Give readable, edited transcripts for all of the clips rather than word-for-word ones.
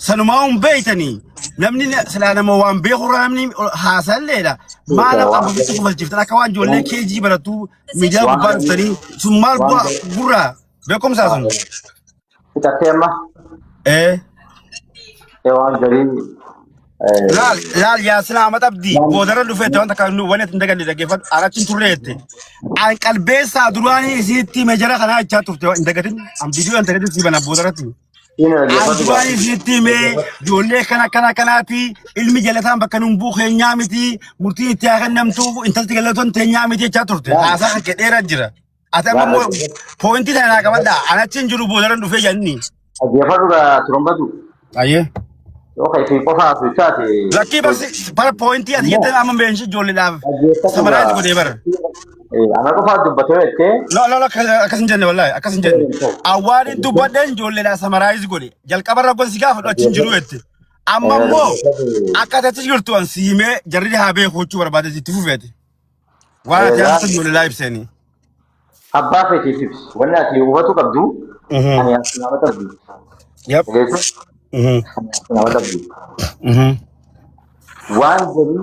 سنماهم بيتني نمني سلانا موان بيخورا نمني حاصل ليلا ما أنا أبغى بيتكم الجفت أنا كمان جولة كيجي براتو ميجا ببارتني ثم البوا برا بكم ساسون kita tema إيه hewan dari لا يا سلامة أبدي بودر اللي فات وأنت كانوا وانا تندقل لك فات أنا تنتظرت عن قلبي سادراني زيتي مجرى خنا جاتو أنت قدين أم فيديو أنت قدين سيبنا بودرتي ini lagi apa juga Anjuani ziti me jolle kana ti ilmi jalatan bakanum bu khenyamiti murti tiagan namtu intalti galaton tenyamiti chaturte asa kedera jira atama mo pointi dana kabada ana chinjuru bodaran du fe janni lagi apa juga terumba tu aye oke si kosa susah si laki bas para pointi ati yete am benshi jolle la samaraj ko debar anak kosa tu betul itu لا akasin janne wallahi akasin janne awari du baden jolle la samaraj ko de jal kabara ko siga fa do chinjuru ette amma mo akata tigurtu an sime jarri habe ko chu barbade ti fufete wala ta jolle la ibseni apa sih tips wala si waktu kabdu ani nama kabdu yep gitu nama kabdu wan jadi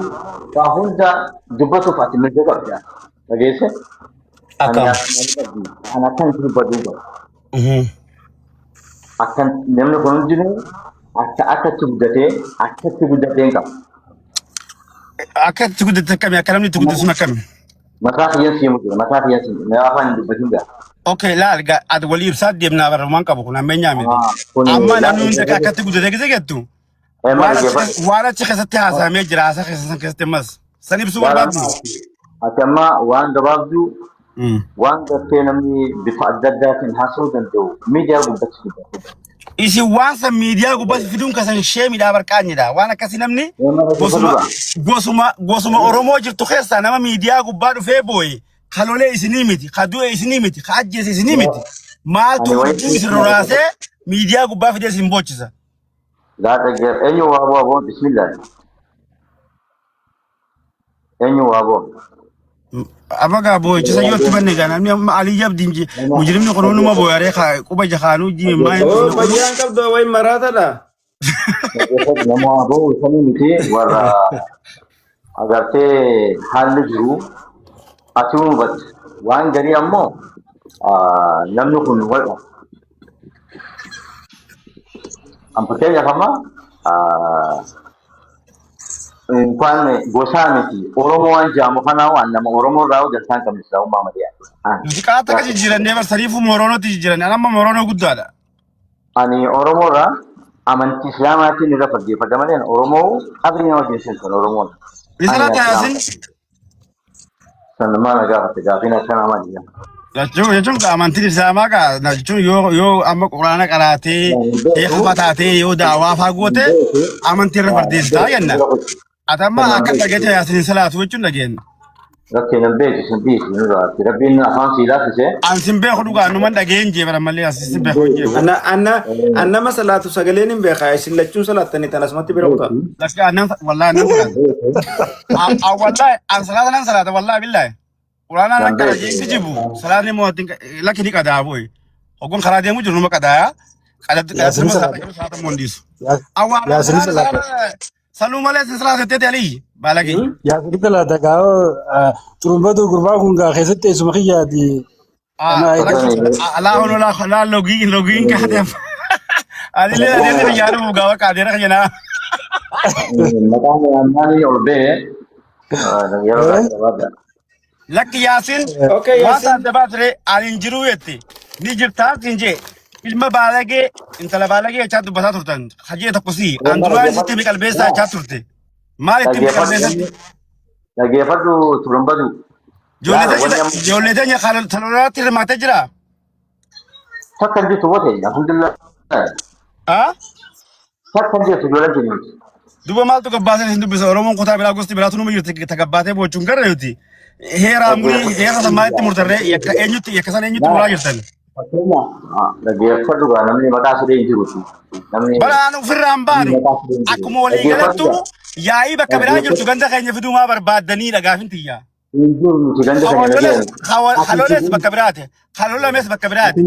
tahun dah dua tu Fatimah juga ya begitu akam anak kan itu berdua akan nemne kono jine aka tugudate engam akat tugude takam ya kalam ni tugude suma kam masa yensi me afan du batinga okay la ga ad wali irsad dem na bar man ka bukuna menya mi amma na nun da akat tugude de getu wala ci khasati ha sa me jira sa khasan kaste mas sanib su wal babni atama wan dababdu wan da tenami bifadadatin hasudan do media gubati isi wansa media go bas fidun kasan shemi da barkani da wana kasinamni gosuma oromo jirtu khessa nama media go badu feboy khalole isinimiti khadu isinimiti khajje isinimiti mal tu isrorase media go ba fide simbochisa la ta enyo wabo bismillah enyo wabo abaga boy ci sa yotti banne gana mi ali jab dinji mujrim ni kono ma boyare kha ko ba jaxanu ji may bayan kab do way marata da nama abo sami miti wala agar te hal juru atum bat wan gari ammo namnu kun wala am pakenya kama Kwan gosa miti oromo an jamu kana wanda ma oromo rawo da san kam sa umma madiya dikata ka jiran ne bar sarifu morono ti jiran amma morono guddada ani oromo ra amanti islamati ni da fadi fadamane oromo abri na wajin sen oromo risalata yasin sanama na ga fata fina kana madiya ya jun ka amanti isama ka na jun yo amma qur'ana qarate e khafatate yo dawa fa gote amanti rafadi sta yanna atama akan dagete yasin salatu wicun dagen rakkena beji sambi ni ra rabbina afan sila se an simbe khuduga no man dagen je bara malle asin simbe khuje anna masalatu sagalenin be khaysin lachun salatani tanasmati birauta laska anan wallahi anan wallahi an salata wallahi billahi qur'ana nan ka je tijibu salani mo tin lakini kada boy ogon kharade mu junu makada kada salata mondis awala salum alayhi salatu tete ali balagi ya kita da ga turumba do gurba kunga khesete sumakhia di ala hono la login ka hada ali le de yaru mugawa ka dera khana makane amani olbe lak yasin okay wasa debatre alinjiru yeti ni jirta tinje ilma balage intala balage chatu basaturtan haje takusi andruan sitte mikal besa chaturte mali timikal besa lagi fadu turumba du jole tanya khalal talorati mata jira sakkan di tuwote alhamdulillah sakkan di tuwote ni duba mal to gabbase hindu bisa oromo kota bila agosti bila tunu yurti tagabbate bo chungar yuti hera muri hera samait murtare yakka enyuti yakkasan enyuti mura yurtan lagi fadu ga namni mata sudi injuruti namni bala anu firram banu akuma wali galatu yayi bakka bila yurtu ganda khanya fidu ma barbadani daga fintiya injuru ganda khanya haloles bakka birate halola mes bakka birate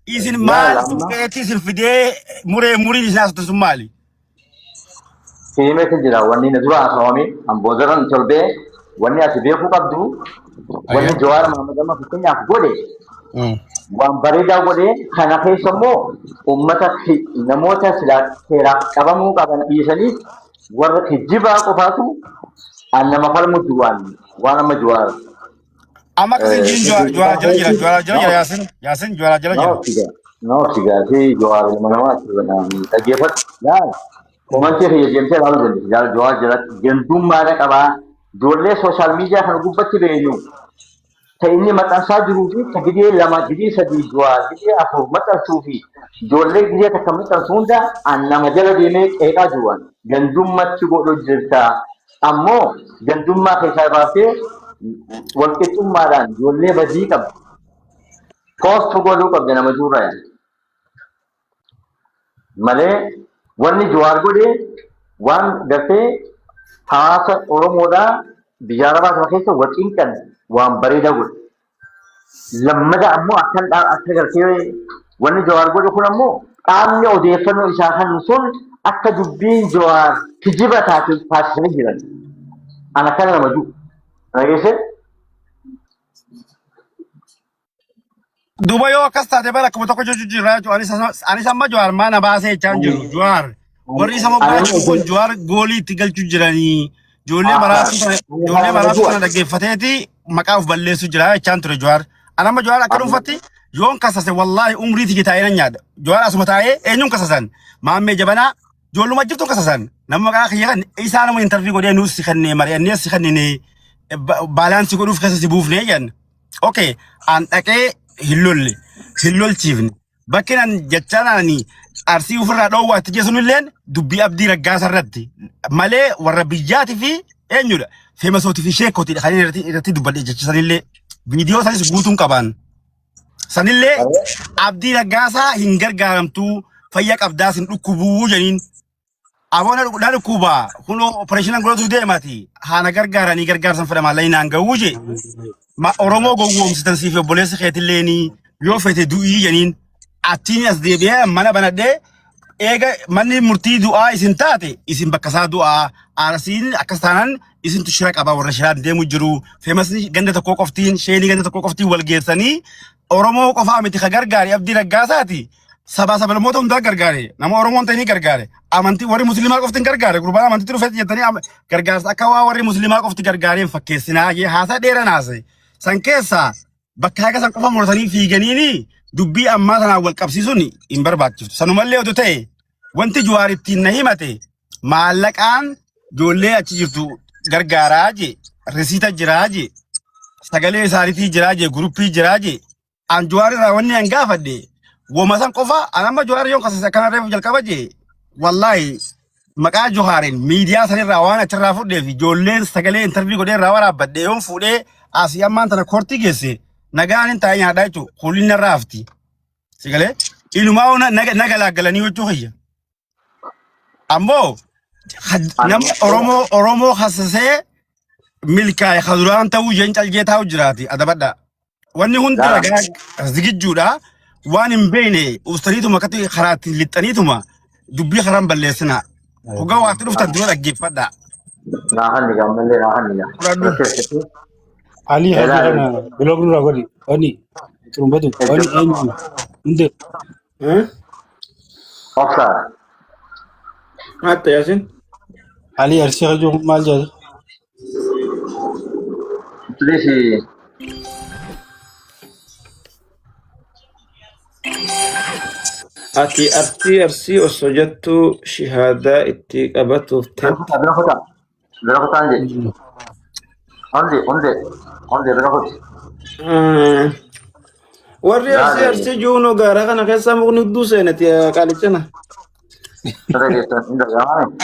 isin mal eti sin fide muri nas to sumali Fiimee kan jira wanni na dura haasawame amboozaran torbee wanni ati beekuu qabdu wanni Jawaar Mohaammed amma fakkeenyaaf godhe waan bareedaa godhe kana keessa immoo uummata namoota silaa seeraaf qabamuu qaban dhiisanii warra kijibaa qofaatu nama falmutti waan amma Jawaar. Amma kasin jin juara jala Yasin juara jala. No, si Jawaar ilma namaati dhaggeeffatu. Komantii fayyadamtee ilaaluu dandeessi. Jawaar jalatti gandummaadha qabaa. Ijoollee sooshaal miidiyaa kana gubbatti beeknu inni maxxansaa jiruu fi gidee 2 gidee 3 Jawaar gidee 4 maxxansuu fi ijoollee gidee takka maxxansu hunda nama jala deemee qeeqaa jiru. Gandummatti godhu jirta. Ammoo gandummaa keessaa baasee walqixxummaadhaan ijoollee badii qabdi. Koostu godhuu qabdi nama jirra malee wanni Jawaar godhe waan gartee hawaasa Oromoodhaa biyya Arabaa keessa waciin kan waan bareedaa godhe. Lammata ammoo akka gartee wanni Jawaar godhe kun ammoo qaamni odeeffannoo isaa kan sun akka dubbiin Jawaar kijiba taasisanii jiran. Ana kana nama jiru. Dhageesse? Duba yoo akkas taate bara akkuma tokko jechuun jira jechuudha. Anis amma Jawaar maana baasee jechaa jiru. Jawaar warri isa moggaachu kun Jawaar goolii itti galchuu jiranii. Ijoollee maraatu kana dhaggeeffateeti maqaa of balleessu jira jechaan ture Jawaar. Ani amma Jawaar akka dhuunfatti yoon kasase wallaahi umrii tiyya taa'ee nan nyaadha. Jawaar asuma taa'ee eenyuun kasasan? Maammee Jabanaa ijoolluma jirtu kasasan. Nama maqaa kiyya kan isaa nama intarvii godhee nuus si kannee mari'annee si kanneen baalaansii godhuuf keessa si buufnee jenna. Okay, an dhaqee hin lolchiifne bakki nan jechaanaani arsii ofirraa dhoowwaa itti jechuun illeen dubbii Abdii Raggaasaa irratti malee warra biyyaatii fi eenyudha feemasootii fi sheekootiidha kan irratti dubbadhe jechisanillee viidiyoo sanis guutuun qaban sanillee Abdii Raggaasaa hin gargaaramtuu fayya qabdaas hin dhukkubuu janiin aboona dhukkubaa kunoo opereeshiniin godhatu deemati haana gargaaranii gargaarsan fedhamaa laayinaan ga'uu jee. Oromoo gowwoomsitan siif obboleessa keetilleen yoo fete du'ii janiin attiin as deebi'ee mana banadhee eega manni murtii du'aa isin taate isin bakka isaa du'aa arsiin akkas taanaan isintu shira qaba warra shiraan deemu jiru feemasni ganda tokkoo qoftiin sheenii ganda tokkoo qoftiin wal geessanii Oromoo qofaa miti ka gargaare Abdii Raggaasaati sabaa sablammoota hundaa gargaare nama Oromoon ta'anii gargaare amantii warri musliimaa qoftiin gargaare gurbaan amantiitti dhufetti jettanii gargaarsa akka waa warri musliimaa qofti gargaareen fakkeessinaa haasaa dheeraa naase. San keessa bakka haga san qofa muratanii fiiganiini dubbii ammaa sanaan wal qabsiisuun hin barbaachiftu. Sanumallee oduu ta'e wanti Jawaar ittiin na himate maallaqaan ijoollee achi jirtu gargaaraa je risiita jiraa je sagalee isaaniitii jiraa je guruppii jiraa je an Jawaar irraa wanni an gaafadhe woma san qofa an amma Jawaar yoon kasase akkana reefu jalqaba je wallaahi maqaa Jawaarin miidiyaa sanirraa waan achirraa fudhee fi ijoolleen sagalee intarvii godhee irraa waraabbadhe yoon fuudhee asii ammaan tana kortii geesse nagaan hin taa'e nyaadhaa jechuudha kuulin irraa hafti sigalee inumaa naga laaggalanii jechuu kiyya ammoo namni Oromoo hasasee milkaa'e haduraan ta'uu jeen calgee taa'u jiraati adabadha wanni hundi nagaa zigijjuudha waan hin beekne ustaniituma akkatti karaatti lixxaniituma dubbii karaan balleessinaa hogaa waatti dhuftan dura dhaggeeffadha. Naahanni gammallee naahanni. Ali hajana blog nura godi oni turumbatu oni enyu inde Oksa. Hatta Yasin Ali arsi hajo mal jaz Please ati arsi osoo jettu shahaadaa itti qabatuuf berapa anje onde warri arsi juuno gaara kana keessa mukni hudduu seenati qaalichana.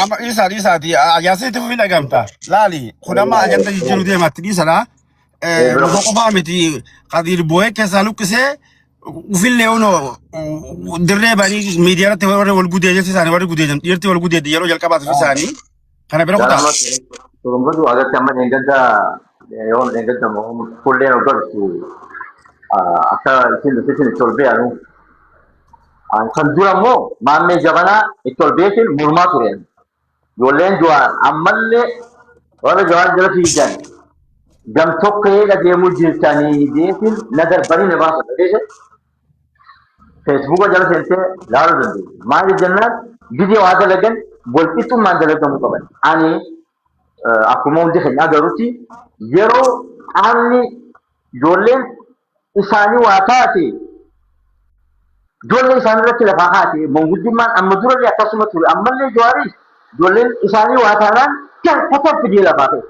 Amma isaati Yaasitti fi dhagamta laali kun amma ajanda jijjiiruu deematti dhiisana lafa qofaa miti qadiir boo'ee keessaa luqqisee ufillee uno dirree banii miidiyaa irratti warri wal gudee jecha isaanii warri gudee dhiirti wal gudee yeroo jalqabaatu isaanii kana bira kutaa. Turungotu agatti amma yoon eeggadda fuulleen hordoftu akka isin tolbeanu kan dura immoo maammee Jabanaa itti ol beekin mormaa turen ijoolleen Jawaar ammallee warra Jawaar jala fiigan gam tokkee dhageemuu jirtanii deetiin na darbanii na baasa dhageesse feesbuuka jala seentee laaluu dandeenya. Maali jennaan biyya waa dalagan walqixxummaan dalagamuu qaban. Ani akkuma hundi keenya agarutti yeroo qaamni ijoolleen isaanii waa taate ijoollee isaanii irratti lafaa haate manguddummaan amma durallee akkasuma ture ammallee Jawaaris ijoolleen isaanii waa taanaan kan fidee lafaa ta'e.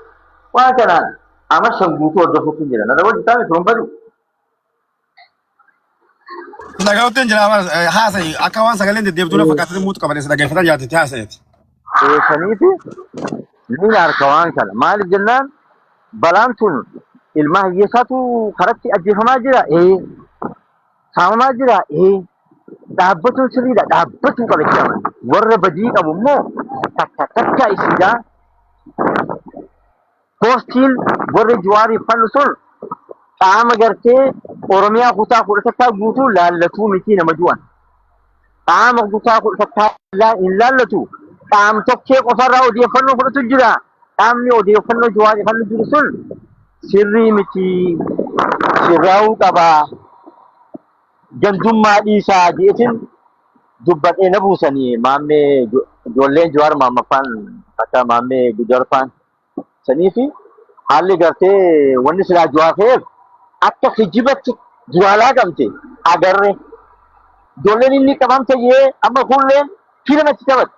Waan kanaan amma shan guutuu hordofuutti jira. Na dabalatu taa'ee turan badu. Dhaga'uutiin jira haasa'e akka waan sagaleen deddeebituudha fakkaatanii muutu qaban isa dhaggeeffatan jaatetti haasa'eeti. Saniifi ni harka waan kana maaliif jennaan balaan tun ilma hiyyeessaatu karatti ajjeefamaa jira saamamaa jira dhaabbatuun sirriidha dhaabbatuu qabechaama warra badii qabu immoo takka isiidha poostiin warri Jawaariif fannu sun qaama gartee Oromiyaa kutaa 11 guutuu laallatuu miti nama du'an qaama kutaa 11 hin laallatu qaam tokkee qofarraa odeeffannoo fudhatu jira qaamni odeeffannoo Jawaariif fannu jiru sun sirrii miti sirraa'uu qabaa gandummaa dhiisaa jeetiin dubbadhee na buusanii maammee ijoolleen Jawaar maammaffaan akka maammee gujarfaan saniifi haalli gartee wanni silaa Jawaar ta'eef akka kijibatti duraalaa gamte agarre ijoolleen inni qabamte jee amma kulleen filamatti taphate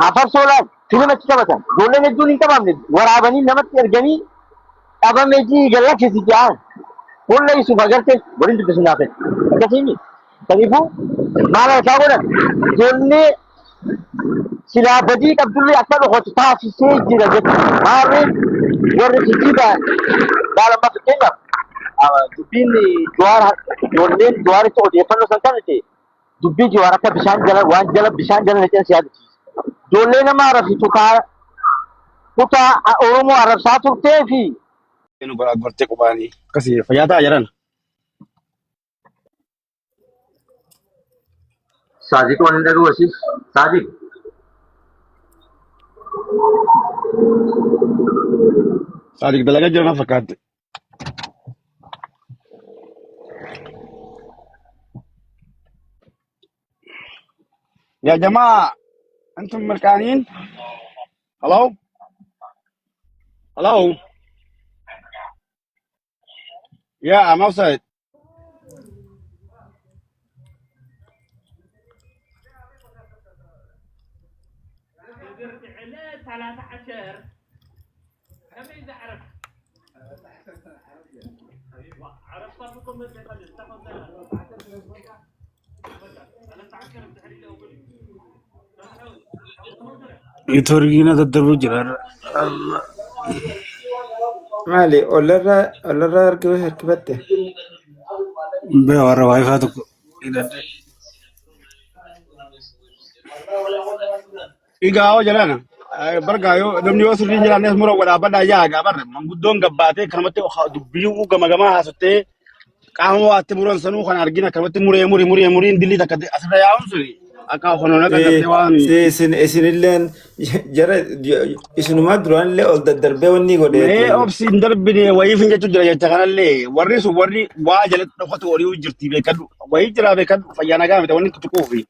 afarsoolaa filamatti taphatan ijoolleen hedduun hin qabamne waraabanii namatti erganii qabame jii gallakkisi ja'an kullee isuuf agarte waliin dubbisu naafet akkasiimi saniifuu maala isaa godhan ijoollee silaa badii qabdullee akka dhokotu taasisee jira jechuudha maarreen warri kijibaan daalamma fakkeenyaaf dubbiin Jawaar ijoolleen Jawaaritti odeeffannoo san kannite dubbii Jawaar akka bishaan jala waan jala bishaan jala naqeen si yaadachiisa. Ijoollee nama arrabsitu kutaa Oromoo arrabsaa turtee fi Nu bara gortee qubaanii akkasii fayyaa ta'a jedhan. Saadiq waan hin dhaga'uusis Saadiq. Saadiq dalagaa jiran na fakkaatte. يا جماعة أنتم مركانين؟ هلو؟ هلو؟ يا I'm outside. Itorgina daddarbu jira. Maali ollarraa harkifatte. Be warra wifi tokko hidhadhe. Igaawo jedhana. Bargaayo namni yoo sirriin jiraannes mura walaabadhaa yaagaa barre manguddoon gabbaatee kanamatti dubbii gama haasotee qaama waatti muran sanuu kan argina kanamatti muriin dilii takka asirra yaa'uun suni akka honoona qaqqabtee waan. Isinilleen jara isinumaa duraanillee ol daddarbee wanni godhee. Mee obsiin darbine wayii fin jechuu jira jecha kanallee warri sun warri waa jalatti dhokatu horii jirti beekadhu wayii jira beekadhu fayyaa nagaa miti wanni tuquufi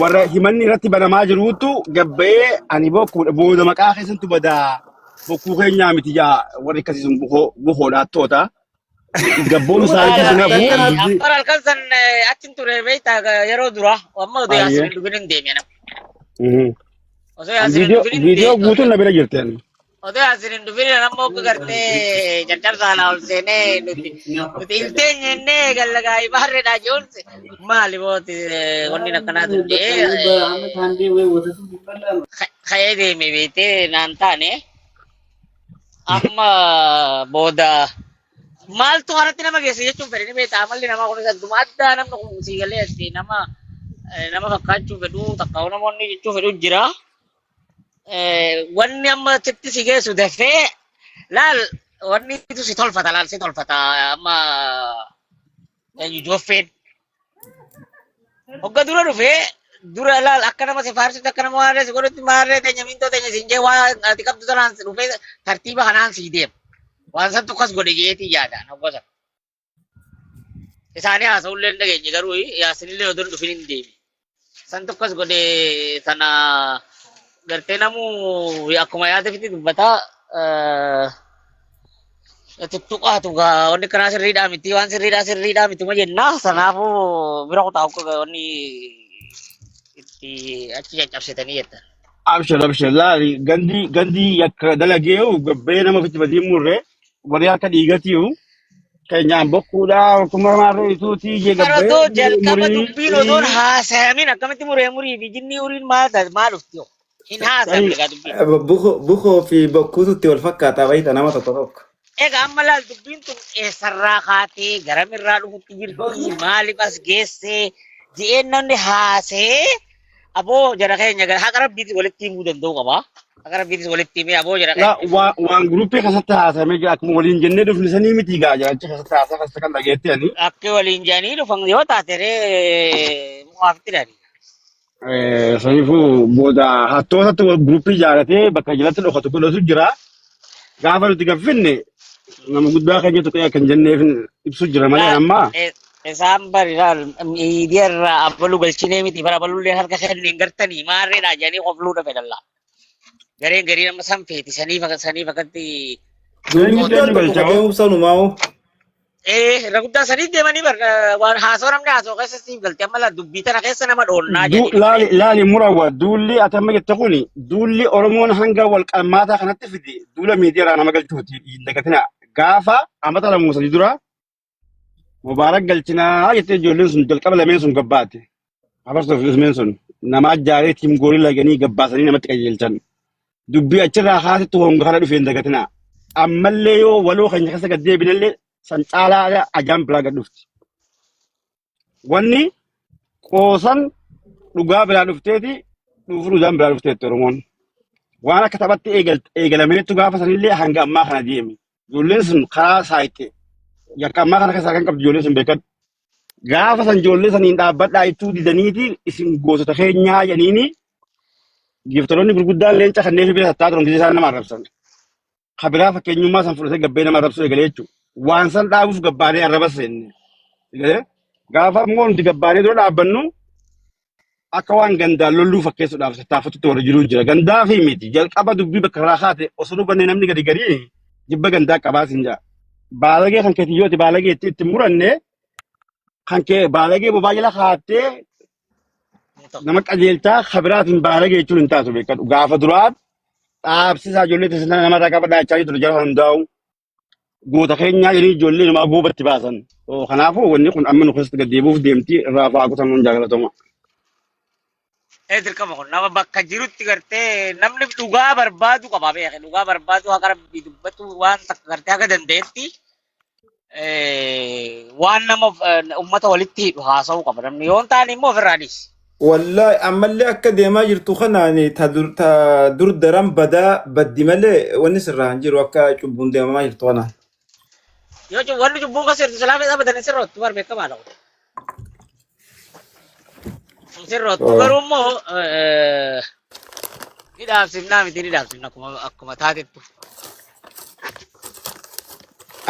warra himanni irratti banamaa jiruutu gabbee ani booda maqaa keessattu badaa bokkuu keenyaa miti jaa warri akkasii sun buhoodhaattoota. Gabboon isaanii kanaafuu. Akkora halkan achin ture beektaa yeroo dura amma oduu yaasiin dhugin hin deemee Viidiyoo guutuun na bira jirteen. Oduu yaasiin hin dhufin ammoo gartee caccabsaanaa ol seenee nuti hin teenyennee gallagaa ibaarreedhaa joonse maali booti wanni akkanaa tuddee ka'ee deeme beetee naan taane amma booda. Maaltu haratti nama geesse jechuun fedhe ni beektaa amalli namaa kunis adduma addaa namni kun sii galee asii nama fakkaachuu fedhu takka namoonni jechuu fedhu jira. Wanni amma achitti si geessu dafee laal wanni si tolfata laal si tolfata amma jooffeen. Hogga dura dhufee dura laal akka nama sifaarsutti akka nama waarree si godhutti maarree teenya mintoo teenya siin jee waan ati qabdu sanaan dhufee tartiiba kanaan sii deema. Waan san tokkos godhe jeetii yaadaan hawwasa. Isaanii haasa'ullee hin dhageenye garuu yaasinillee odoo dhufin hin deemi. San tokkos godhe sana gartee namuu akkuma yaada fiti dubbataa tuttuqaatu gaa wanni kanaa sirriidhaa miti waan sirriidhaa miti ma jennaa sanaafuu bira kutaa'u wanni itti achi caccabsitanii jettan. Abshir laali gandi yakka dalageeyu gabbee nama fitti badiimurre warri akka dhiigatiyu keenyaan bokkuudhaa akkuma maarree ituutii jee gabbee. Baratoo jalqaba dubbiin odoon haasayamin akkamitti murii fi jinnii uriin maal dhufti yoo hin haasayamne gaa dubbiin. Bukoo fi bokkuututti wal fakkaataa bayita nama tokko tokko. Egaa amma laal dubbiin tun eessarraa kaatee garamirraa dhufutti jirti maaliif as geessee ji'een namni haasee aboo jara keenya gara haqa rabbiitis walitti himuu danda'u qaba. Haqa rabbiitis walitti himee aboo jara keenya. Waan guruppii keessatti haasamee jira akkuma waliin jennee dhufni sanii miti gaa jiraachuu keessatti haasaa keessatti kan dhageetti ani. Akka waliin jedhanii dhufan yoo taate mukaafatti dhaani. Saniifuu booda hattootatti guruppii ijaaratee bakka jalatti dhokatu godhatu jira. Gaafa nuti gaffinne nama guddaa keenya tokko kan jenneef ibsu jira malee amma. Isaan bariidhaan miidiyaarraa abbaluu galchinee miti bara abbaluullee harka kenneen gartanii maarreedhaa jedhanii qofluu dhabe dallaa. Gareen garii nama san feeti saniif akkatti. Irra guddaa saniif deemanii waan haasoo namni haasoo keessa siif galtee amma dubbii tana keessa nama dhoonnaa jedhanii. Laali murawwa duulli ati amma jette kuni duulli Oromoon hanga wal qalmaataa kanatti fide duula miidiyaarraa nama galchuuti hin dagatina. Gaafa amata lamu sadii dura Mubaarak galchinaa jettee ijoolleen sun jalqaba lameen sun gabbaate. Abarsuuf lameen sun nama ajjaaree tiim goorii laganii gabbaasanii namatti qajeelchan. Dubbii achirraa haasitti honga kana dhufee hin dagatina. Ammallee yoo waloo keenya keessa gad deebinallee san caalaa ajaan biraa gad dhufti. Wanni qoosan dhugaa biraa dhufteeti dhufu dhugaan biraa dhufteetti Oromoon. Waan akka taphatti eegalameetu gaafa sanillee hanga ammaa kana deeme. Ijoolleen sun karaa saayitte. Yakka ammaa kana keessaa kan qabdu ijoolleen sun beekan. Gaafa san ijoollee saniin dhaabbadhaa ittuu didaniiti isin gootota keenyaa jedhaniini giftaloonni gurguddaan leenca kanneen fi bira sattaa turan gisee isaan nama arrabsan. Kabiraa fakkeenyummaa san fudhatee gabbee nama arrabsuu eegalee jechuudha. Waan san dhaabuuf gabbaanee arraba seenne. Gaafa immoo nuti gabbaanee dura dhaabbannu akka waan gandaan lolluu fakkeessuudhaaf taafatutti warra jiruu jira. Gandaa fi miti jalqaba dubbii bakka irraa kaate osoo dubbannee namni gadi garii jibba gandaa qabaa siin jaa. Baalagee kan keetiyyooti baalagee itti muranne kan kee baalagee bobaa jala kaattee nama qajeelchaa kabiraatiin baalagee jechuun hin taatu beekadhu. Gaafa duraa dhaabsisaa ijoollee teessisa namarraa qaba dhaachaa jiru jala hundaa'u goota keenyaa jedhanii ijoollee namaa goobatti baasan. Kanaafuu wanni kun amma nu keessatti gad deebi'uuf deemti irraa fa'aa kutannoon jaalatama. Dirqama kun nama bakka jirutti gartee namni dhugaa barbaadu qaba beeke dhugaa barbaadu haqa rabbii dubbatu waan takka gartee haga dandeetti waan nama ummata walitti hidhu haasa'uu qaba namni yoo hin taane immoo ofirraa dhiisi. Wallahi ammallee akka deemaa jirtu kanaan ta dur daran badaa baddi malee wanni sirraa hin jiru akka cubbuun deemamaa jirtu kanaan. Yoo wanni cubbuun kan sirtu silaa fedhaa badanii sirrootti bar beekamaadha. Sirrootti garuu immoo ni dhaabsifnaa miti ni dhaabsifna akkuma taatettu.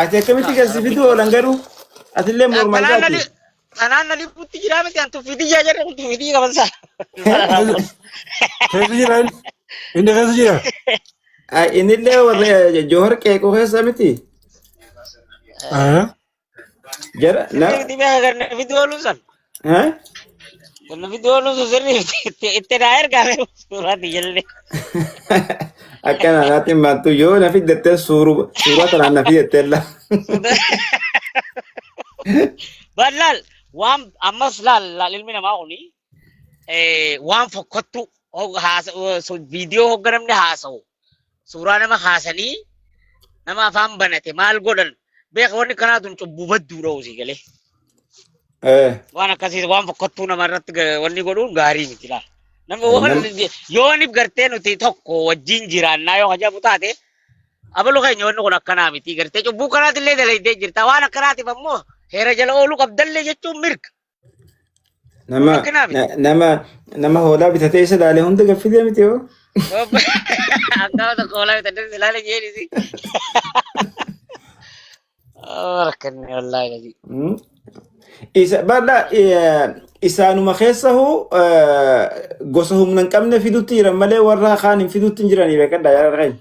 Ati akkamitti galsiifiduu oolan garuu atillee mormaa isaati. Kanaan na lippuutti jira miti an tuffiti jaa jarre kun tuffiti qaban saa. Keessa jira inni keessa jira. Innillee warra Johor qeeqoo keessa miti. Jara na. Miti beeka ganna fiduu ooluu san. Ganna fiduu ooluu sun sirri itti naa ergaame suuraatti jelle. Akkana naatti maantu yoo na fiddattee suuraa kanaan na fiddatteella. Balal waan ammas laal ilmi namaa kuni waan fokkottu viidiyoo hogga namni haasa'u suuraa nama haasanii nama afaan banate maal godhan beeka wanni kanaatun cubbuu badduu dha'u si galee. Waan akkasii waan fokkottuu namarratti wanni godhuun gaarii miti laal. Namni yoo inni gartee nuti tokko wajjin jiraannaa yoo hajamu taate abaluu keenya wanni kun akkanaa miti gartee cubbuu kanaatillee dalaydee jirta waan akkanaatiif ammoo heera jala ooluu qabdallee jechuun mirga. nama Rakkinaa miti. nama hoolaa bitatee isa ilaalee hunda gaffitee miti yoo. Akkama tokko olaa bitadde ilaala jeedisi. Rakkanne wallaahi gaji. Isa badda isaanuma keessa hoo gosa humna hin qabne fidutti jiran malee warra kaan hin fidutti hin jiranii beekadha yaada keenya.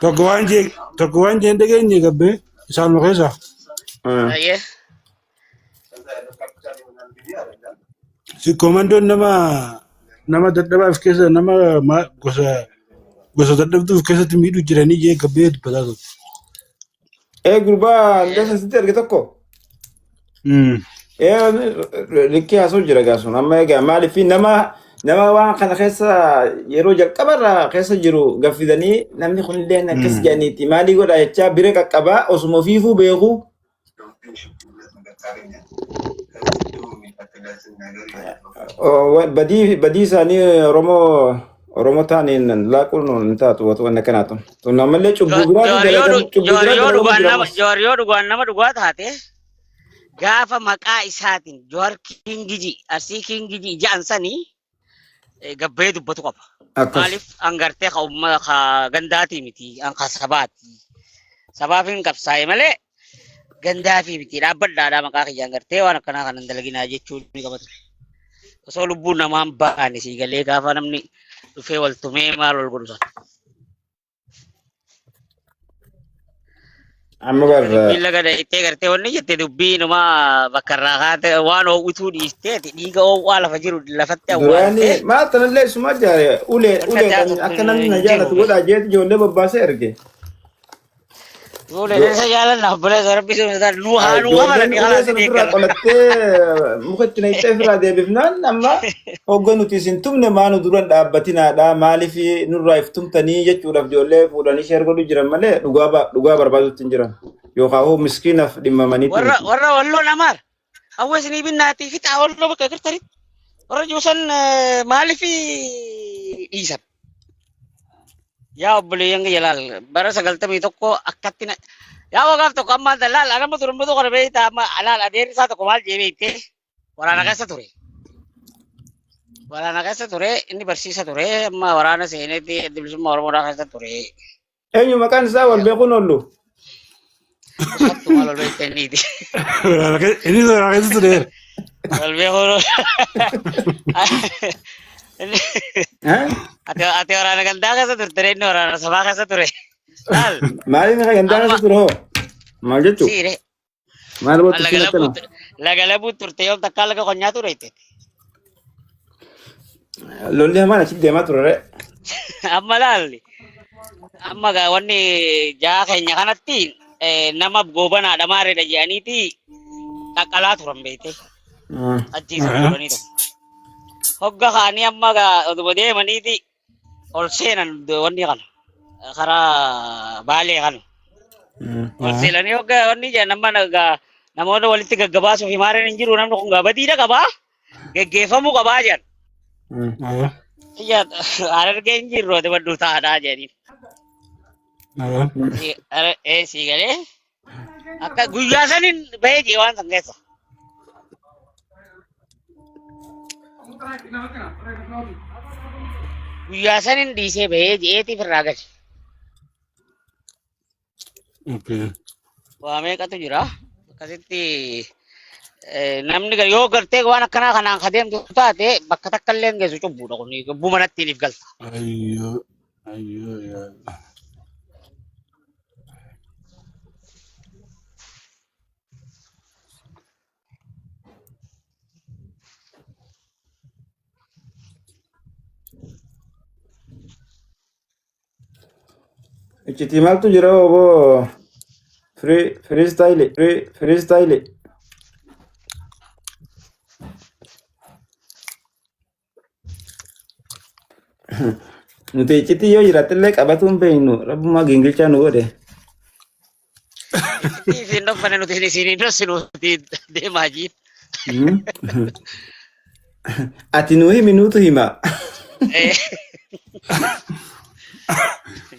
tokko waan jeen dhageenye gabbee isaan keessa. Ayyee. Si komandoon nama dadhabaaf keessa nama gosa dadhabduuf keessatti miidhu jiranii jee gabbee dubbataa ture. Gurbaa gasa sitti erge tokko. Rikkii haasoo jira gaasuun amma egaa maaliif nama waan kana keessa yeroo jalqabarraa keessa jiru gaffidanii namni kunillee akkas jedhaniiti maalii godha jechaa bira qaqqabaa osuma ofiifuu beeku. Badii isaanii Oromoo taaniin laaquun hin taatu wanna kanaatu. Namallee cubbuu Jawaariyoo dhugaan nama dhugaa taate gaafa maqaa isaatiin Jawaar Kingiji Arsii Kingiji ja'an sanii gabbee dubbatu qaba. Maaliif angartee ka uummata ka gandaatii miti an ka sabaati. Sabaaf hin qabsaa'e malee gandaafi miti dhaabbadhaadhaa maqaa kiyya angartee waan akkanaa kanan dalaginaa jechuun ni qaba ture. Osoo lubbuun namaan ba'an sii galee gaafa namni dhufee wal tumee maal wal godhu sana. amma barra Dubbiin laga ittee gartee wanni jette dubbii nama bakka irraa kaate waan oowwituu dhiistee dhiiga oowwaa lafa jiru lafatti duraanii awwaaltee maal tanallee isuma jaare ulee akka namni na jaalatu godhaa jeeti ijoollee babbaasee erge. Ulee isa jaalanna obboleessa rabbi sun nu haa nu haa Ijoolleen ni ulee haa sana si ofirraa deeggara. qolattee muka itti naqxee ofirraa deebifnaan amma hoogganuti isin tumne maanu duran dhaabbatinaadha maaliif nurraa iftumtanii jechuudhaaf ijoollee fuudhanii sheer godhu jiran malee dhugaa barbaadutti hin jiran yookaan hoo miskiinaaf dhimmamaniitu miti. Warra walloo namaar hawweesnii binnaatii fixaa walloo bakka kirtanitti warra juusan maaliif dhiisan. Yaa obboleeyyan jalaal bara 91 akkatti yaa wagaaf tokko amma dalaal anama turumbatu kana beeyta amma alaal adeerri isaa tokko maal jee beeyte waraana keessa ture. Waraana keessa ture inni barsiisa ture amma waraana seenetti bilisummaa Oromoo keessa ture. Eenyu maqaan isaa wal beekuun oollu. Sattu maal wal beektaniiti. Inni suuraa keessa ture. Wal beekuun ati waraana gandaa keessa turte inni waraana sabaa keessa ture. Laal Maaliif kan gandaa keessa ture hoo? Maal jechuun? siire. Maal booddu siin akkana? Laga labuu turte yoom takkaa laga qonyaa ture itti. Lolli hamaan achitti deemaa ture. Amma laalli. Amma gaa wanni jaa keenya kanatti nama goobanaadha maareedha jedhaniiti qaqqalaa turan beekte. Ajjiisa turanii ture. Hogga kaanii amma gaa oduma deemaniiti ol seenan wanni kana karaa baalee kana. Ol seenanii hogga wanni jedhan amma namoota walitti gaggabaasuuf himaareen hin jiru namni kun gaa badiidha qabaa geggeeffamuu qabaa jedhan. Iya harargee hin jirru ati baddu taadhaa jedhaniin. Si galee akka guyyaa sanin bahee jee waan san keessa. Guyyaa sanin dhiisee bahee jeetiif irraa gale. Waa meeqatu jira akkasitti namni yoo gartee waan akkanaa kanaan kadeemtu taate bakka takka illee hin geessu cubbuudha kun cubbuu manatti hiniif galta. Ayyoo yaa. Ichiti maaltu jira oboo freestyle. Nuti ichiti yoo jiraatillee qabatuun beeknu rabbummaa gingilchaa nu godhe. Isin dhofane nuti isin dhosinuuti deemaa jiin. Ati nu himi nuutu hima.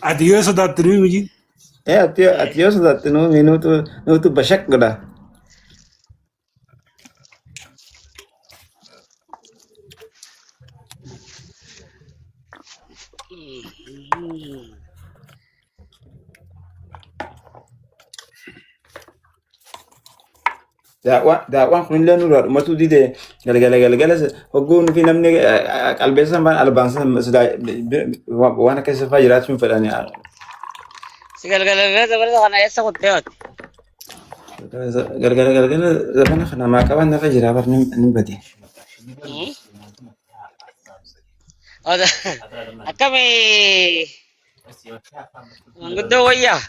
Ati yoo sodaatte nu himi jiin. Ati yoo sodaatte nu himi nuutu bashak godha. daawwan kun illee nurraa dhumatu dide galgala hogguun fi namni qalbeessan baan albaansan waan akka isa fa'aa jiraachuun fedhanii Si galgala dabarsa kana eessa kuttee hooti? galgala zabana kana maa qaban nafa jira bar ni bade. Akkami manguddoo wayyaa?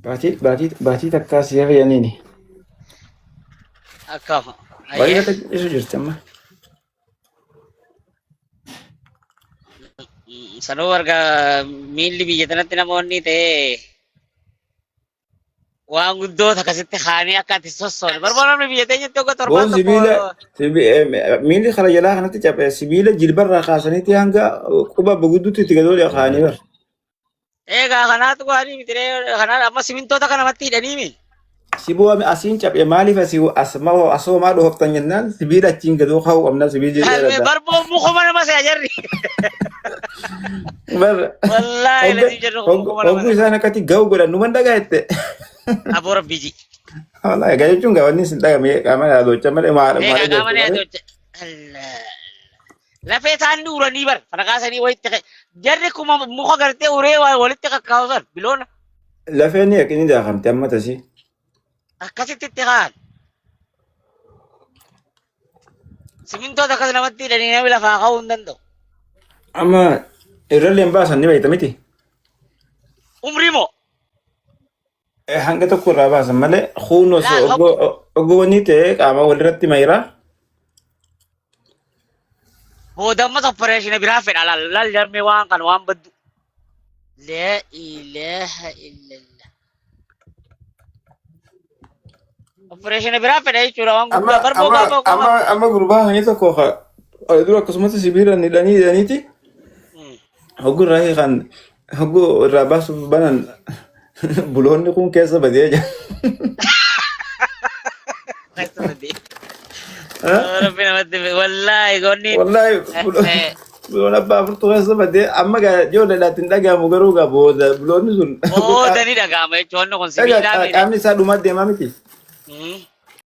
Baatii takkaa si fayyaniini. Akkama. Baay'ee isu jirti amma. Sanuu warga miilli biyya tanatti namoonni ta'e waan guddoota akkasitti kaanii akka ati sossoone. Barbaadamni biyya teenyatti hogga torbaan miilli kara jalaa kanatti caphee sibiila jilbarraa kaasaniiti hanga quba gudduutti itti gadoolee kaanii bar. Egaa kanaatu kaanii mitiree kanaa amma simintoota kanamatti hidhaniimi. Siboo asiin caphee maaliif asoomaa dhooftan jennaan sibiila achiin gadoo kaa'u qabna sibiila jedhama. Barboon mukuma nama se'a jarri. Wallaahi lati jedhu mukuma nama. Hogguu isaan akkatti ga'u godhan numan dhagaa'ette. Aboora biji. Wallaahi egaa jechuun gaawwanni sin dhagamee qaama yaadochaa malee maal qaama yaadochaa. Lafee isaan uranii bar faraqaasanii wayitti jarri kuma muka gartee uree walitti kakkaawusan biloona. Lafeen yaqini daakamte amma tasii. Akkasitti itti kaan. Simintoota akkas namatti hidhanii namni lafaa ka'uu hin danda'u. Amma irrallee hin baasan ni beekta miti. Umrii moo? Hanga tokko irraa baasan malee huunos oggoonni ta'e qaama walirratti mayiraa. Booda ammas opereeshina biraa fedha laal jarmee waan kana waan baddu. La ilaha illallah. Opereeshina biraa fedha jechuudha waan guddaa barboo gaafa. Amma gurbaa hanga tokko dura akkasumas sibiila hidhaniiti. Hogguu irraa kan hogguu irraa baasuuf banan buloonni kun keessa badee jira. Keessa badee. Rabbi namatti wallaahi goonni. Wallaahi buloon abbaa furtuu keessa badee amma ijoolleedhaatti hin dhagahamu garuu booda buloonni sun. Booda ni dhagahama jechuun kun sibiilaa. Qaamni isaa dhumaa deemaa miti.